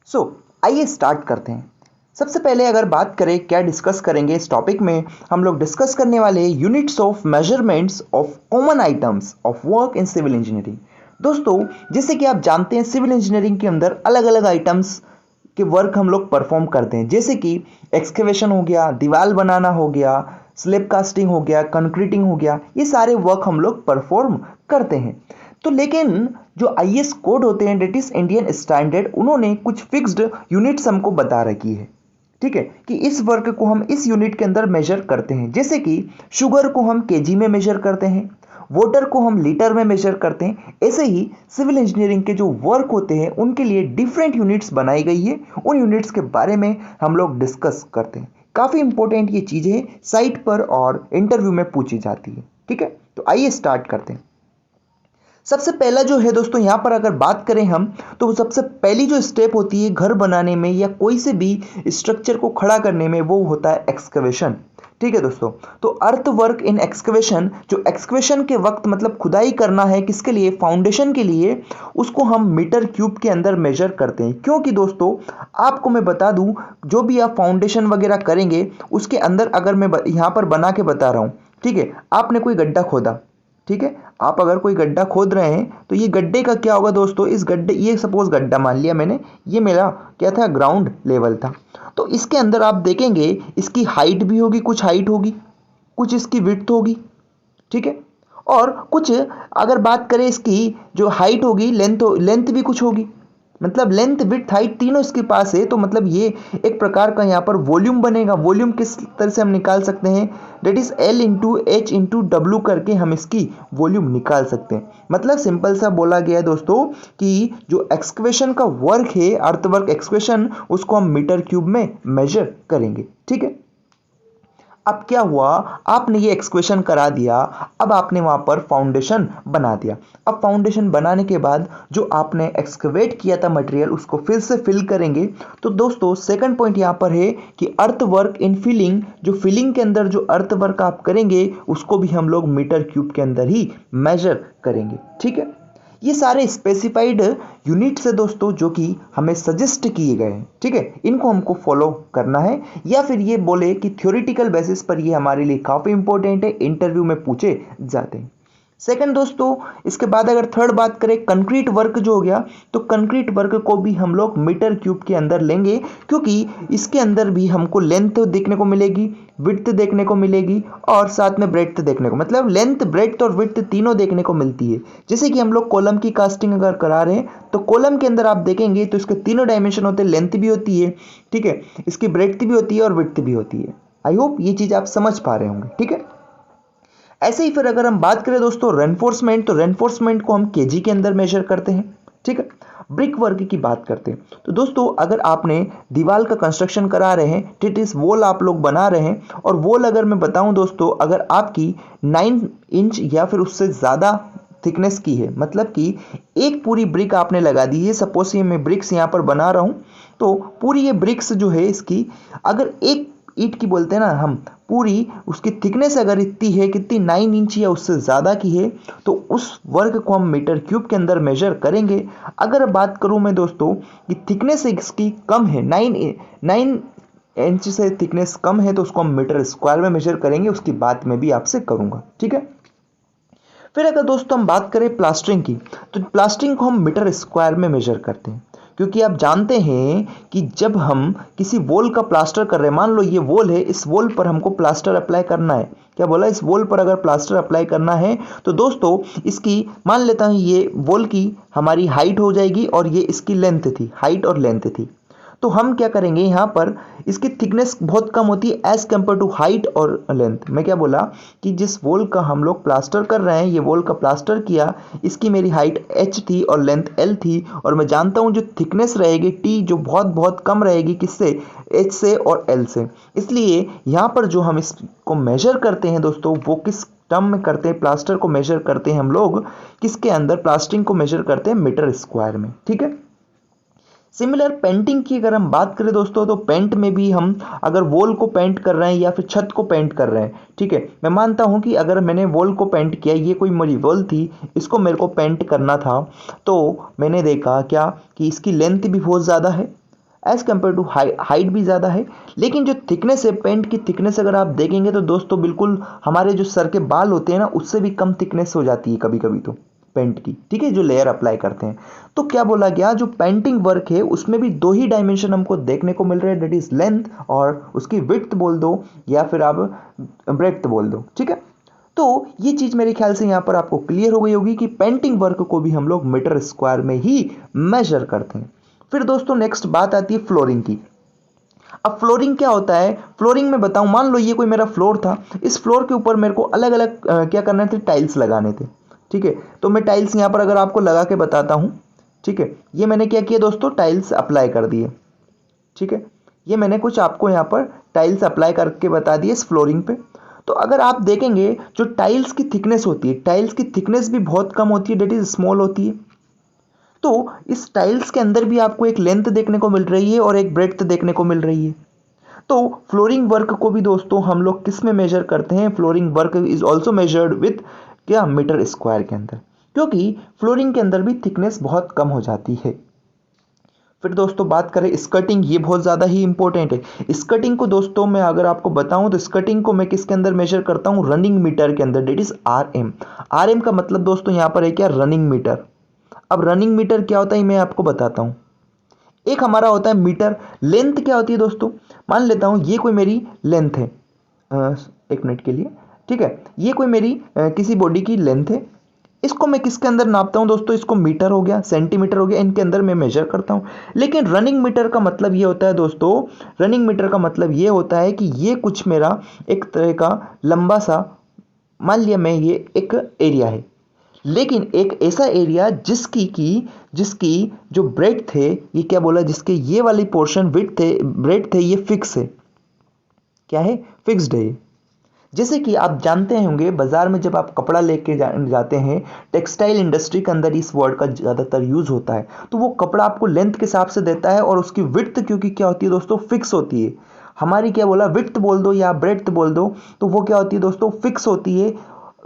सो आइए स्टार्ट करते हैं। सबसे पहले अगर बात करें क्या डिस्कस करेंगे इस टॉपिक में, हम लोग डिस्कस करने वाले units of measurements of common items of work in civil engineering. दोस्तों, जैसे कि आप जानते हैं सिविल इंजीनियरिंग के अंदर अलग अलग आइटम्स के वर्क हम लोग परफॉर्म करते हैं, जैसे कि एक्सकेवेशन हो गया, दीवार बनाना हो गया, स्लैब कास्टिंग हो गया, कंक्रीटिंग हो गया, ये सारे वर्क हम लोग परफॉर्म करते हैं। तो लेकिन जो आईएस कोड होते हैं, डेट इज इंडियन स्टैंडर्ड, उन्होंने कुछ फिक्स्ड यूनिट्स हमको बता रखी है, ठीक है, कि इस वर्क को हम इस यूनिट के अंदर मेजर करते हैं। जैसे कि शुगर को हम केजी में मेजर करते हैं, वाटर को हम लीटर में मेजर करते हैं। ऐसे ही सिविल इंजीनियरिंग के जो वर्क होते हैं उनके लिए डिफरेंट यूनिट्स बनाई गई है, उन यूनिट्स के बारे में हम लोग डिस्कस करते हैं। काफ़ी इंपॉर्टेंट ये चीज़ है, साइट पर और इंटरव्यू में पूछी जाती है, ठीक है। तो आइए स्टार्ट करते हैं। सबसे पहला जो है दोस्तों, यहाँ पर अगर बात करें हम, तो सबसे पहली जो स्टेप होती है घर बनाने में या कोई से भी स्ट्रक्चर को खड़ा करने में, वो होता है एक्सकवेशन, ठीक है दोस्तों। तो अर्थ वर्क इन एक्सकवेशन, जो एक्सकवेशन के वक्त मतलब खुदाई करना है, किसके लिए, फाउंडेशन के लिए, उसको हम मीटर क्यूब के अंदर मेजर करते हैं। क्योंकि दोस्तों आपको मैं बता दूं, जो भी आप फाउंडेशन वगैरह करेंगे उसके अंदर, अगर मैं यहाँ पर बना के बता रहा हूँ, ठीक है, आपने कोई गड्ढा खोदा, ठीक है, आप अगर कोई गड्ढा खोद रहे हैं तो ये गड्ढे का क्या होगा दोस्तों, इस गड्ढे, ये सपोज गड्ढा मान लिया मैंने, ये मेरा क्या था, ग्राउंड लेवल था। तो इसके अंदर आप देखेंगे इसकी हाइट भी होगी, कुछ हाइट होगी, कुछ इसकी विड्थ होगी, ठीक है, और कुछ अगर बात करें इसकी जो हाइट होगी, लेंथ भी कुछ होगी, मतलब लेंथ विड्थ हाइट तीनों इसके पास है। तो मतलब ये एक प्रकार का यहाँ पर वॉल्यूम बनेगा। वॉल्यूम किस तरह से हम निकाल सकते हैं, that is L into H into W करके हम इसकी वॉल्यूम निकाल सकते हैं। मतलब सिंपल सा बोला गया है दोस्तों कि जो एक्सकवेशन का वर्क है, अर्थ वर्क एक्सकवेशन, उसको हम मीटर क्यूब में मेजर करेंगे, ठीक है। अब क्या हुआ, आपने ये एक्सक्वेशन करा दिया, अब आपने वहां पर फाउंडेशन बना दिया। अब फाउंडेशन बनाने के बाद जो आपने एक्सकवेट किया था मटेरियल, उसको फिर से फिल करेंगे। तो दोस्तों सेकंड पॉइंट यहाँ पर है कि अर्थ वर्क इन फिलिंग, जो फिलिंग के अंदर जो अर्थ वर्क आप करेंगे उसको भी हम लोग मीटर क्यूब के अंदर ही मेजर करेंगे, ठीक है। ये सारे स्पेसिफाइड यूनिट्स है दोस्तों, जो कि हमें सजेस्ट किए गए हैं, ठीक है, इनको हमको फॉलो करना है, या फिर ये बोले कि थ्योरेटिकल बेसिस पर ये हमारे लिए काफ़ी इंपॉर्टेंट है, इंटरव्यू में पूछे जाते हैं। सेकंड दोस्तों, इसके बाद अगर थर्ड बात करें कंक्रीट वर्क जो हो गया, तो कंक्रीट वर्क को भी हम लोग मीटर क्यूब के अंदर लेंगे, क्योंकि इसके अंदर भी हमको लेंथ देखने को मिलेगी, विड्थ देखने को मिलेगी, और साथ में ब्रेड्थ देखने को, मतलब लेंथ, ब्रेड्थ और विड्थ तीनों देखने को मिलती है। जैसे कि हम लोग कॉलम की कास्टिंग अगर करा रहे हैं, तो कॉलम के अंदर आप देखेंगे तो इसके तीनों डायमेंशन होते हैं, लेंथ भी होती है, ठीक है, इसकी ब्रेड्थ भी होती है और विड्थ भी होती है। आई होप ये चीज़ आप समझ पा रहे होंगे, ठीक है। ऐसे ही फिर अगर हम बात करें दोस्तों रेनफोर्समेंट, तो रेनफोर्समेंट को हम केजी के अंदर मेजर करते हैं, ठीक है। ब्रिक वर्क की बात करते हैं, तो दोस्तों अगर आपने दीवार का कंस्ट्रक्शन करा रहे हैं, ठीक है, वॉल आप लोग बना रहे हैं, और वॉल अगर मैं बताऊं दोस्तों, अगर आपकी 9 इंच या फिर उससे ज़्यादा थिकनेस की है, मतलब कि एक पूरी ब्रिक आपने लगा दी है, सपोज ये मैं ब्रिक्स यहाँ पर बना रहा हूँ, तो पूरी ये ब्रिक्स जो है इसकी, अगर एक ईंट की बोलते हैं ना हम, पूरी उसकी थिकनेस अगर इतनी है, कितनी 9 इंच या उससे ज़्यादा की है, तो उस वर्क को हम मीटर क्यूब के अंदर मेजर करेंगे। अगर बात करूं मैं दोस्तों कि थिकनेस इसकी कम है, 9 इंच से थिकनेस कम है, तो उसको हम मीटर स्क्वायर में मेजर करेंगे, उसकी बात मैं भी आपसे करूंगा, ठीक है। फिर अगर दोस्तों हम बात करें प्लास्टरिंग की, तो प्लास्टरिंग को हम मीटर स्क्वायर में मेजर करते हैं, क्योंकि आप जानते हैं कि जब हम किसी वॉल का प्लास्टर कर रहे हैं, मान लो ये वॉल है, इस वॉल पर हमको प्लास्टर अप्लाई करना है, क्या बोला, इस वॉल पर अगर प्लास्टर अप्लाई करना है, तो दोस्तों इसकी मान लेता हूँ ये वॉल की हमारी हाइट हो जाएगी, और ये इसकी लेंथ थी, हाइट और लेंथ थी। तो हम क्या करेंगे, यहाँ पर इसकी थिकनेस बहुत कम होती है एज कम्पेयर टू हाइट और लेंथ। मैं क्या बोला कि जिस वॉल का हम लोग प्लास्टर कर रहे हैं, ये वॉल का प्लास्टर किया, इसकी मेरी हाइट h थी और लेंथ l थी, और मैं जानता हूँ जो थिकनेस रहेगी t, जो बहुत बहुत कम रहेगी, किससे, h से और l से। इसलिए यहाँ पर जो हम इसको मेजर करते हैं दोस्तों, वो किस टर्म में करते हैं, प्लास्टर को मेजर करते हैं हम लोग किसके अंदर, प्लास्टरिंग को मेजर करते हैं मीटर स्क्वायर में, ठीक है। सिमिलर पेंटिंग की अगर हम बात करें दोस्तों, तो पेंट में भी हम अगर वॉल को पेंट कर रहे हैं या फिर छत को पेंट कर रहे हैं, ठीक है, मैं मानता हूं कि अगर मैंने वॉल को पेंट किया, ये कोई मेरी वॉल थी, इसको मेरे को पेंट करना था, तो मैंने देखा क्या कि इसकी लेंथ भी बहुत ज़्यादा है, एज कम्पेयर टू हाइट भी ज़्यादा है। लेकिन जो थिकनेस है, पेंट की थिकनेस अगर आप देखेंगे तो दोस्तों बिल्कुल हमारे जो सर के बाल होते हैं ना, उससे भी कम थिकनेस हो जाती है कभी कभी तो पेंट की, ठीक है, जो लेयर अप्लाई करते हैं। तो क्या बोला गया, जो पेंटिंग वर्क है उसमें भी दो ही डायमेंशन हमको देखने को मिल रहे हैं, दैट इज लेंथ और उसकी विड्थ बोल दो या फिर आप ब्रेड्थ बोल दो, ठीक है। तो ये चीज़ मेरे ख्याल से यहाँ पर आपको क्लियर हो गई होगी कि पेंटिंग वर्क को भी हम लोग मीटर स्क्वायर में ही मेजर करते हैं। फिर दोस्तों नेक्स्ट बात आती है फ्लोरिंग की। अब फ्लोरिंग क्या होता है, फ्लोरिंग में बताऊं, मान लो ये कोई मेरा फ्लोर था, इस फ्लोर के ऊपर मेरे को अलग अलग क्या करने थे, टाइल्स लगाने थे, ठीक है। तो मैं टाइल्स यहाँ पर अगर आपको लगा के बताता हूँ, ठीक है, ये मैंने क्या किया दोस्तों, टाइल्स अप्लाई कर दिए, ठीक है। ये मैंने कुछ आपको यहाँ पर टाइल्स अप्लाई करके बता दिए इस फ्लोरिंग पे। तो अगर आप देखेंगे जो टाइल्स की थिकनेस होती है, टाइल्स की थिकनेस भी बहुत कम होती है, डेट इज स्मॉल होती है। तो इस टाइल्स के अंदर भी आपको एक लेंथ देखने को मिल रही है और एक ब्रेड्थ देखने को मिल रही है। तो फ्लोरिंग वर्क को भी दोस्तों हम लोग किस में मेजर करते हैं, flooring work is also measured with क्या, मीटर स्क्वायर के अंदर, क्योंकि फ्लोरिंग के अंदर भी थिकनेस बहुत कम हो जाती है। फिर दोस्तों बात करें स्कर्टिंग, ये बहुत ज़्यादा ही इंपॉर्टेंट है। स्कर्टिंग को दोस्तों मैं अगर आपको बताऊं तो स्कर्टिंग को मैं किसके अंदर मेजर करता हूं, रनिंग मीटर के अंदर, डेट इज आरएम। आरएम का मतलब दोस्तों यहाँ पर है क्या, रनिंग मीटर। अब रनिंग मीटर क्या होता है मैं आपको बताता हूँ। एक हमारा होता है मीटर, लेंथ क्या होती है दोस्तों, मान लेता हूँ ये कोई मेरी लेंथ है, एक मिनट के लिए, ठीक है, ये कोई मेरी किसी बॉडी की लेंथ है। इसको मैं किसके अंदर नापता हूं दोस्तों, इसको मीटर हो गया, सेंटीमीटर हो गया, इनके अंदर मैं मेजर करता हूं। लेकिन रनिंग मीटर का मतलब ये होता है दोस्तों, रनिंग मीटर का मतलब ये होता है कि ये कुछ मेरा एक तरह का लंबा सा, मान लिया मैं ये एक एरिया है, लेकिन एक ऐसा एरिया जिसकी जो ब्रेड्थ है, ये क्या बोला, जिसके ये वाली पोर्शन विड्थ है, ब्रेड्थ है, ये फिक्स है, क्या है, फिक्स्ड है। जैसे कि आप जानते होंगे बाजार में जब आप कपड़ा लेके जाते हैं, टेक्सटाइल इंडस्ट्री के अंदर इस वर्ड का ज़्यादातर यूज़ होता है। तो वो कपड़ा आपको लेंथ के हिसाब से देता है और उसकी विड्थ क्योंकि क्या होती है दोस्तों, फिक्स होती है। हमारी क्या बोला, विड्थ बोल दो या ब्रेड्थ बोल दो, तो वो क्या होती है दोस्तों, फिक्स होती है।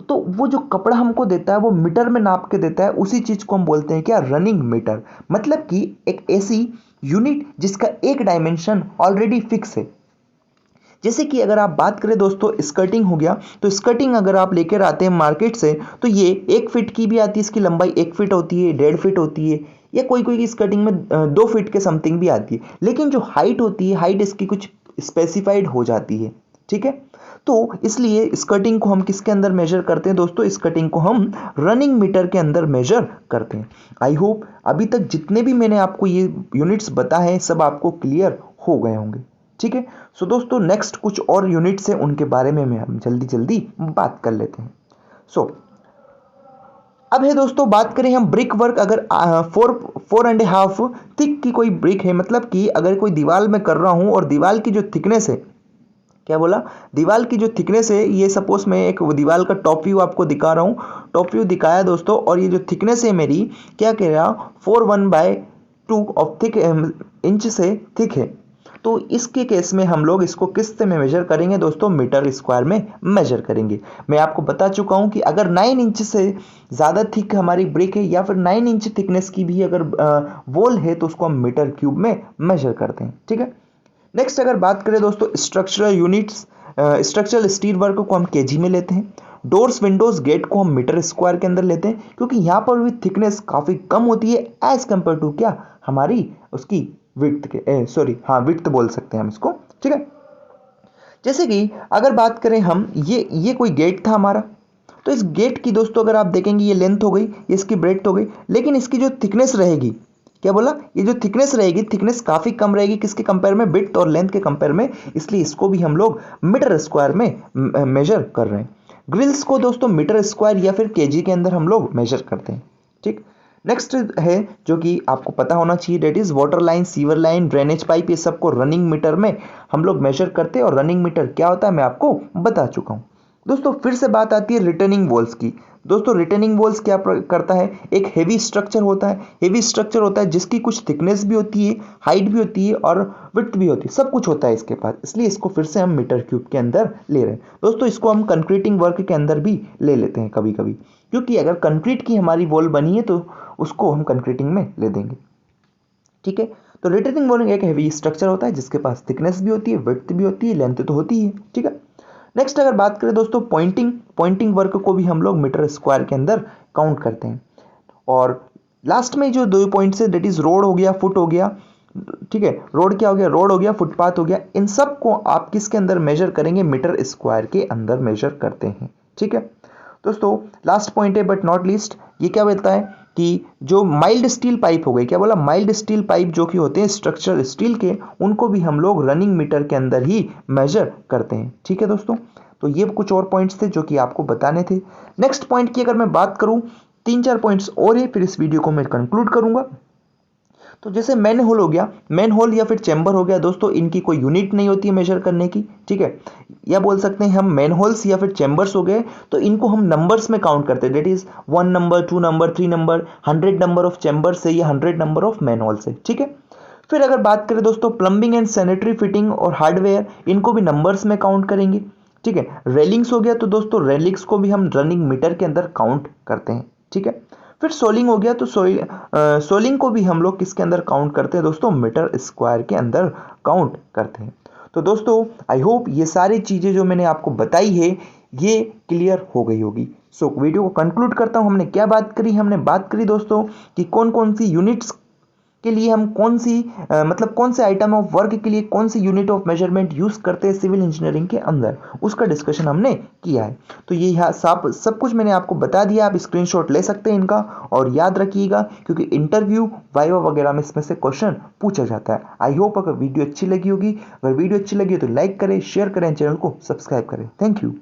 तो वो जो कपड़ा हमको देता है वो मीटर में नाप के देता है, उसी चीज़ को हम बोलते हैं क्या, रनिंग मीटर। मतलब कि एक ऐसी यूनिट जिसका एक डायमेंशन ऑलरेडी फिक्स है। जैसे कि अगर आप बात करें दोस्तों स्कर्टिंग हो गया, तो स्कर्टिंग अगर आप लेकर आते हैं मार्केट से, तो ये 1 फीट की भी आती है, इसकी लंबाई 1 फीट होती है, 1.5 फीट होती है, या कोई कोई की स्कर्टिंग में 2 फीट के समथिंग भी आती है। लेकिन जो हाइट होती है, हाइट इसकी कुछ स्पेसिफाइड हो जाती है, ठीक है। तो इसलिए स्कर्टिंग को हम किसके अंदर मेजर करते हैं दोस्तों, स्कर्टिंग को हम रनिंग मीटर के अंदर मेजर करते हैं। आई होप अभी तक जितने भी मैंने आपको ये यूनिट्स बताए सब आपको क्लियर हो गए होंगे, ठीक है। सो दोस्तों नेक्स्ट कुछ और यूनिट्स हैं, उनके बारे में हम जल्दी जल्दी बात कर लेते हैं। सो अब है दोस्तों, बात करें हम ब्रिक वर्क। अगर 4.5 थिक की कोई ब्रिक है, मतलब कि अगर कोई दीवार में कर रहा हूं और दीवार की जो थिकनेस है, क्या बोला, दीवार की जो थिकनेस है, ये सपोज मैं एक दीवार का टॉप व्यू आपको दिखा रहा हूँ, टॉप व्यू दिखाया दोस्तों, और ये जो थिकनेस है मेरी, क्या कह रहा, 4.1/2 ऑफ थिक इंच से थिक है। तो इसके केस में हम लोग इसको किस से में मेजर करेंगे दोस्तों, मीटर स्क्वायर में मेजर करेंगे। मैं आपको बता चुका हूं कि अगर 9 इंच से ज़्यादा थिक हमारी ब्रिक है या फिर 9 इंच थिकनेस की भी अगर वॉल है, तो उसको हम मीटर क्यूब में मेजर करते हैं, ठीक है। नेक्स्ट अगर बात करें दोस्तों structural units, structural steel work को हम केजी में लेते हैं। डोर्स, विंडोज, गेट को हम मीटर स्क्वायर के अंदर लेते हैं, क्योंकि यहाँ पर भी थिकनेस काफ़ी कम होती है एज कंपेयर टू क्या, हमारी उसकी विड्थ के, सॉरी हाँ विड्थ बोल सकते हैं हम इसको, ठीक है। जैसे कि अगर बात करें हम, ये कोई गेट था हमारा, तो इस गेट की दोस्तों अगर आप देखेंगे ये लेंथ हो गई, ये इसकी ब्रेड्थ हो गई, लेकिन इसकी जो थिकनेस रहेगी, क्या बोला, ये जो थिकनेस रहेगी, थिकनेस काफ़ी कम रहेगी किसके कंपेयर में, विड्थ और लेंथ के कंपेयर में, इसलिए इसको भी हम लोग मीटर स्क्वायर में मेजर कर रहे हैं। ग्रिल्स को दोस्तों मीटर स्क्वायर या फिर केजी के अंदर हम लोग मेजर करते हैं, ठीक। नेक्स्ट है जो कि आपको पता होना चाहिए, that is water line, sewer line, drainage pipe, ये सबको रनिंग मीटर में हम लोग मेजर करते हैं। और रनिंग मीटर क्या होता है मैं आपको बता चुका हूँ दोस्तों। फिर से बात आती है रिटर्निंग वॉल्स की। दोस्तों रिटर्निंग वॉल्स क्या करता है, एक हेवी स्ट्रक्चर होता है, हेवी स्ट्रक्चर होता है जिसकी कुछ थिकनेस भी होती है, हाइट भी होती है और विड्थ भी होती है, सब कुछ होता है इसके पास, इसलिए इसको फिर से हम मीटर क्यूब के अंदर ले रहे हैं दोस्तों। इसको हम कंक्रीटिंग वर्क के अंदर भी ले लेते हैं कभी कभी, क्योंकि अगर कंक्रीट की हमारी वॉल बनी है तो उसको हम कंक्रीटिंग में ले देंगे, ठीक है। तो रिटेनिंग वॉल एक हैवी स्ट्रक्चर होता है जिसके पास थिकनेस भी होती है, विड्थ भी होती है, लेंथ तो होती है, ठीक है। नेक्स्ट अगर बात करें दोस्तों पॉइंटिंग वर्क को भी हम लोग मीटर स्क्वायर के अंदर काउंट करते हैं। और लास्ट में जो 2 पॉइंट्स है, दैट इज रोड हो गया, फुट हो गया, ठीक है। रोड क्या हो गया, रोड हो गया, फुटपाथ हो गया, इन सब को आप किसके अंदर मेजर करेंगे, मीटर स्क्वायर के अंदर मेजर करते हैं, ठीक है। दोस्तों लास्ट पॉइंट है बट नॉट लीस्ट, ये क्या बोलता है कि जो माइल्ड स्टील पाइप हो गई, क्या बोला, माइल्ड स्टील पाइप जो कि होते हैं स्ट्रक्चर स्टील के, उनको भी हम लोग रनिंग मीटर के अंदर ही मेजर करते हैं, ठीक है दोस्तों। तो ये कुछ और पॉइंट्स थे जो कि आपको बताने थे। नेक्स्ट पॉइंट की अगर मैं बात करूं, 3-4 पॉइंट्स और है, फिर इस वीडियो को मैं कंक्लूड करूंगा। तो जैसे मैन होल हो गया, मैन होल या फिर चैम्बर हो गया दोस्तों, इनकी कोई यूनिट नहीं होती है मेजर करने की, ठीक है। या बोल सकते हैं हम मैन होल्स या फिर चैम्बर्स हो गए तो इनको हम नंबर्स में काउंट करते हैं, that is 1 number, 2 number, 3 number, 100 number of chambers से या 100 नंबर ऑफ मैन होल से, ठीक है। फिर अगर बात करें दोस्तों प्लम्बिंग एंड सैनिटरी फिटिंग और हार्डवेयर, इनको भी नंबर्स में काउंट करेंगे, ठीक है। रेलिंग्स हो गया तो दोस्तों रेलिंग्स को भी हम रनिंग मीटर के अंदर काउंट करते हैं, ठीक है। फिर सोलिंग हो गया तो सोलिंग को भी हम लोग किसके अंदर काउंट करते हैं दोस्तों, मीटर स्क्वायर के अंदर काउंट करते हैं। तो दोस्तों आई होप ये सारी चीज़ें जो मैंने आपको बताई है ये क्लियर हो गई होगी। सो वीडियो को कंक्लूड करता हूँ। हमने क्या बात करी, हमने बात करी दोस्तों कि कौन कौन सी यूनिट्स के लिए हम कौन सी मतलब कौन से आइटम ऑफ वर्क के लिए कौन सी यूनिट ऑफ मेजरमेंट यूज़ करते हैं सिविल इंजीनियरिंग के अंदर, उसका डिस्कशन हमने किया है। तो ये यहाँ सब कुछ मैंने आपको बता दिया, आप स्क्रीनशॉट ले सकते हैं इनका और याद रखिएगा क्योंकि इंटरव्यू वाइवा वगैरह में इसमें से क्वेश्चन पूछा जाता है। आई होप अगर वीडियो अच्छी लगी होगी, अगर वीडियो अच्छी लगी हो तो लाइक करें, शेयर करें, चैनल को सब्सक्राइब करें। Thank you.